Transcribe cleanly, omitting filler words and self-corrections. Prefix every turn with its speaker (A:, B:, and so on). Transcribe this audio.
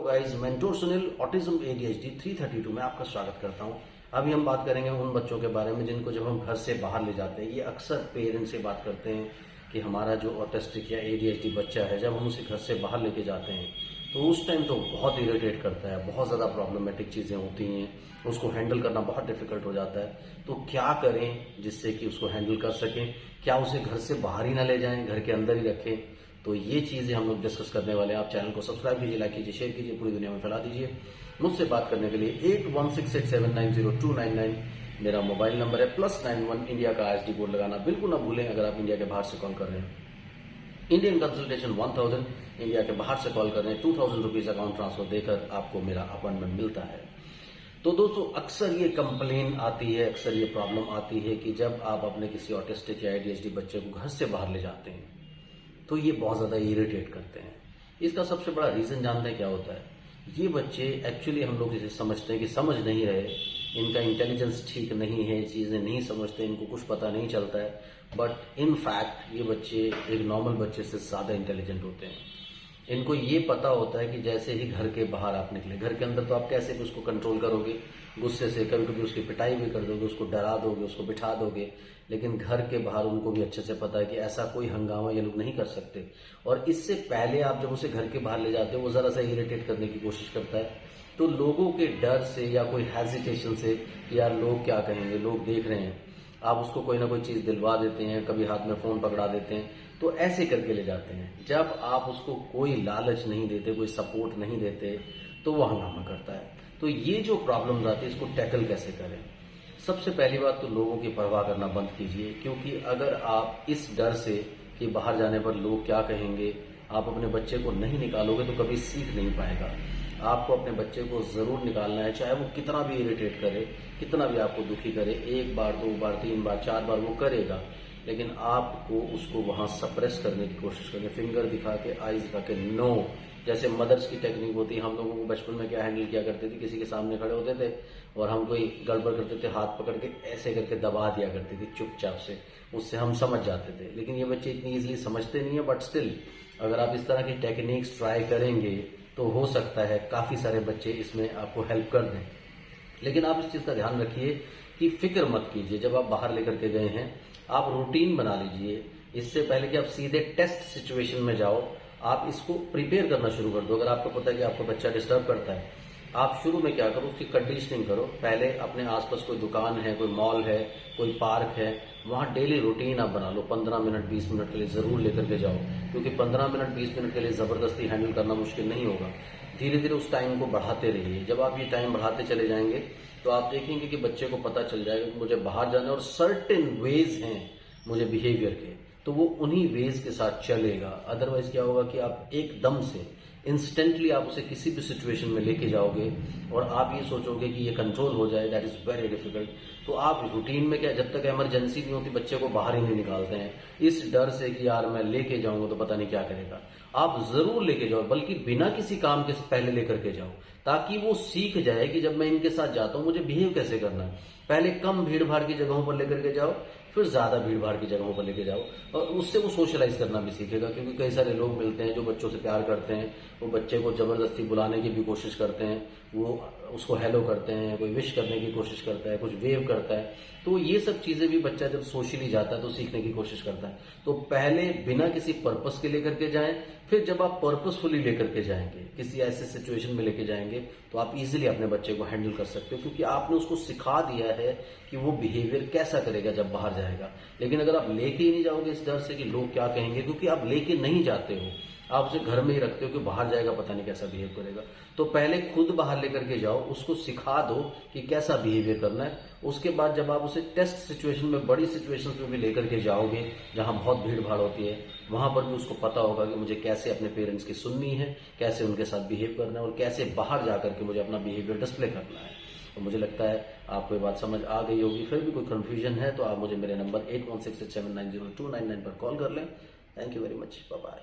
A: Guys, mentor Sunil autism ADHD 332 में आपका स्वागत करता हूं। अभी हम बात करेंगे उन बच्चों के बारे में जिनको जब हम घर से बाहर ले जाते हैं। ये अक्सर पेरेंट्स से बात करते हैं कि हमारा जो ऑटिस्टिक या ADHD बच्चा है, जब हम उसे घर से बाहर लेके जाते हैं तो उस टाइम तो बहुत इरिटेट करता है, बहुत ज़्यादा प्रॉब्लमेटिक चीज़ें होती हैं, उसको हैंडल करना बहुत डिफिकल्ट हो जाता है। तो क्या करें जिससे कि उसको हैंडल कर सकें? क्या उसे घर से बाहर ही ना ले जाएं, घर के अंदर ही रखें? तो ये चीज़ें हम लोग डिस्कस करने वाले हैं। आप चैनल को सब्सक्राइब कीजिए, लाइक कीजिए, शेयर कीजिए, पूरी दुनिया में फैला दीजिए। मुझसे बात करने के लिए 8168790299 मेरा मोबाइल नंबर है, +91 इंडिया का ISD कोड लगाना बिल्कुल ना भूलें अगर आप इंडिया के बाहर से कॉल कर रहे हैं। इंडियन कंसल्टेशन 1000, इंडिया के बाहर से कॉल कर रहे हैं 2000 रुपीज अकाउंट ट्रांसफर देकर आपको मेरा अपॉइंटमेंट मिलता है। तो दोस्तों, अक्सर ये कंप्लेन आती है, अक्सर ये प्रॉब्लम आती है कि जब आप अपने किसी ऑटिस्टिक या ADHD बच्चे को घर से बाहर ले जाते हैं तो ये बहुत ज़्यादा इरिटेट करते हैं। इसका सबसे बड़ा रीज़न जानते हैं क्या होता है? ये बच्चे एक्चुअली हम लोग इसे समझते हैं कि समझ नहीं रहे, इनका इंटेलिजेंस ठीक नहीं है, चीज़ें नहीं समझते, इनको कुछ पता नहीं चलता है। बट इन फैक्ट ये बच्चे एक नॉर्मल बच्चे से ज़्यादा इंटेलिजेंट होते हैं। इनको ये पता होता है कि जैसे ही घर के बाहर आप निकले, घर के अंदर तो आप कैसे भी उसको कंट्रोल करोगे, गुस्से से कभी कभी उसकी पिटाई भी कर दोगे, उसको डरा दोगे, उसको बिठा दोगे। लेकिन घर के बाहर उनको भी अच्छे से पता है कि ऐसा कोई हंगामा ये लोग नहीं कर सकते। और इससे पहले आप जब उसे घर के बाहर ले जाते हो, वो ज़रा सा इरिटेट करने की कोशिश करता है। तो लोगों के डर से या कोई हेजिटेशन से कि यार लोग क्या कहेंगे, लोग देख रहे हैं, आप उसको कोई ना कोई चीज़ दिलवा देते हैं, कभी हाथ में फ़ोन पकड़ा देते हैं, तो ऐसे करके ले जाते हैं। जब आप उसको कोई लालच नहीं देते, कोई सपोर्ट नहीं देते, तो वो हंगामा करता है। तो ये जो प्रॉब्लम्स आती है, इसको टैकल कैसे करें? सबसे पहली बात तो लोगों की परवाह करना बंद कीजिए, क्योंकि अगर आप इस डर से कि बाहर जाने पर लोग क्या कहेंगे, आप अपने बच्चे को नहीं निकालोगे तो कभी सीख नहीं पाएगा। आपको अपने बच्चे को जरूर निकालना है, चाहे वो कितना भी इरिटेट करे, कितना भी आपको दुखी करे। 1 बार 2 बार 3 बार 4 बार वो करेगा, लेकिन आपको उसको वहां सप्रेस करने की कोशिश करें, फिंगर दिखा के, आईज दिखा के, नो। जैसे मदर्स की टेक्निक होती है, हम लोगों को बचपन में क्या हैंडल किया करते थे, किसी के सामने खड़े होते थे और हम कोई गड़बड़ करते थे, हाथ पकड़ के ऐसे करके दबा दिया करती थी चुपचाप से, उससे हम समझ जाते थे। लेकिन ये बच्चे इतनी इजीली समझते नहीं है, बट स्टिल अगर आप इस तरह की टेक्निक्स ट्राई करेंगे तो हो सकता है काफी सारे बच्चे इसमें आपको हेल्प कर दें। लेकिन आप इस चीज का ध्यान रखिए कि फिक्र मत कीजिए। जब आप बाहर लेकर के गए हैं, आप रूटीन बना लीजिए। इससे पहले कि आप सीधे टेस्ट सिचुएशन में जाओ, आप इसको प्रिपेयर करना शुरू कर दो। अगर आपको पता है कि आपको बच्चा डिस्टर्ब करता है, आप शुरू में क्या करो, उसकी कंडीशनिंग करो। पहले अपने आसपास कोई दुकान है, कोई मॉल है, कोई पार्क है, वहां डेली रूटीन आप बना लो। 15 मिनट 20 मिनट के लिए जरूर लेकर के जाओ, क्योंकि 15 मिनट 20 मिनट के लिए जबरदस्ती हैंडल करना मुश्किल नहीं होगा। धीरे धीरे उस टाइम को बढ़ाते रहिए। जब आप ये टाइम बढ़ाते चले जाएंगे तो आप देखेंगे कि बच्चे को पता चल जाएगा कि मुझे बाहर जाना है और सर्टेन वेज हैं मुझे बिहेवियर के, तो वो उन्हीं वेज के साथ चलेगा। अदरवाइज क्या होगा कि आप एकदम से इंस्टेंटली आप उसे किसी भी सिचुएशन में लेके जाओगे और आप ये सोचोगे कि ये कंट्रोल हो जाए, दैट इज वेरी डिफिकल्ट। तो आप रूटीन में क्या, जब तक इमरजेंसी नहीं होती बच्चे को बाहर ही नहीं निकालते हैं, इस डर से कि यार मैं लेके जाऊंगा तो पता नहीं क्या करेगा। आप जरूर लेके जाओ, बल्कि बिना किसी काम के पहले लेकर के जाओ, ताकि वो सीख जाए कि जब मैं इनके साथ जाता हूं मुझे बिहेव कैसे करना है। पहले कम भीड़ भाड़ की जगहों पर लेकर के जाओ, फिर ज्यादा भीड़ भाड़ की जगहों पर लेके जाओ, और उससे वो सोशलाइज करना भी सीखेगा। क्योंकि कई सारे लोग मिलते हैं जो बच्चों से प्यार करते हैं, वो बच्चे को जबरदस्ती बुलाने की भी कोशिश करते हैं, वो उसको हेलो करते हैं, कोई विश करने की कोशिश करता है, कुछ वेव करता है। तो ये सब चीजें भी बच्चा जब सोशली जाता है तो सीखने की कोशिश करता है। तो पहले बिना किसी पर्पस के लेकर के जाएं, फिर जब आप पर्पसफुली लेकर के जाएंगे, किसी ऐसे सिचुएशन में लेके जाएंगे, तो आप इजीली अपने बच्चे को हैंडल कर सकते हो, क्योंकि आपने उसको सिखा दिया है कि वो बिहेवियर कैसा करेगा जब बाहर जाएगा। लेकिन अगर आप लेके ही नहीं जाओगे इस डर से कि लोग क्या कहेंगे, क्योंकि आप लेके नहीं जाते हो, आप उसे घर में ही रखते हो कि बाहर जाएगा पता नहीं कैसा बिहेव करेगा। तो पहले खुद बाहर लेकर के जाओ, उसको सिखा दो कि कैसा बिहेवियर करना है। उसके बाद जब आप उसे टेस्ट सिचुएशन में, बड़ी सिचुएशन में भी लेकर के जाओगे जहां बहुत भीड़ भाड़ होती है, वहां पर भी उसको पता होगा कि मुझे कैसे अपने पेरेंट्स की सुननी है, कैसे उनके साथ बिहेव करना है और कैसे बाहर जाकर के मुझे अपना बिहेवियर डिस्प्ले करना है। तो मुझे लगता है आपको ये बात समझ आ गई होगी। फिर भी कोई कंफ्यूजन है तो आप मुझे मेरे नंबर 8168790299 पर कॉल कर लें। Thank you very much, bye bye.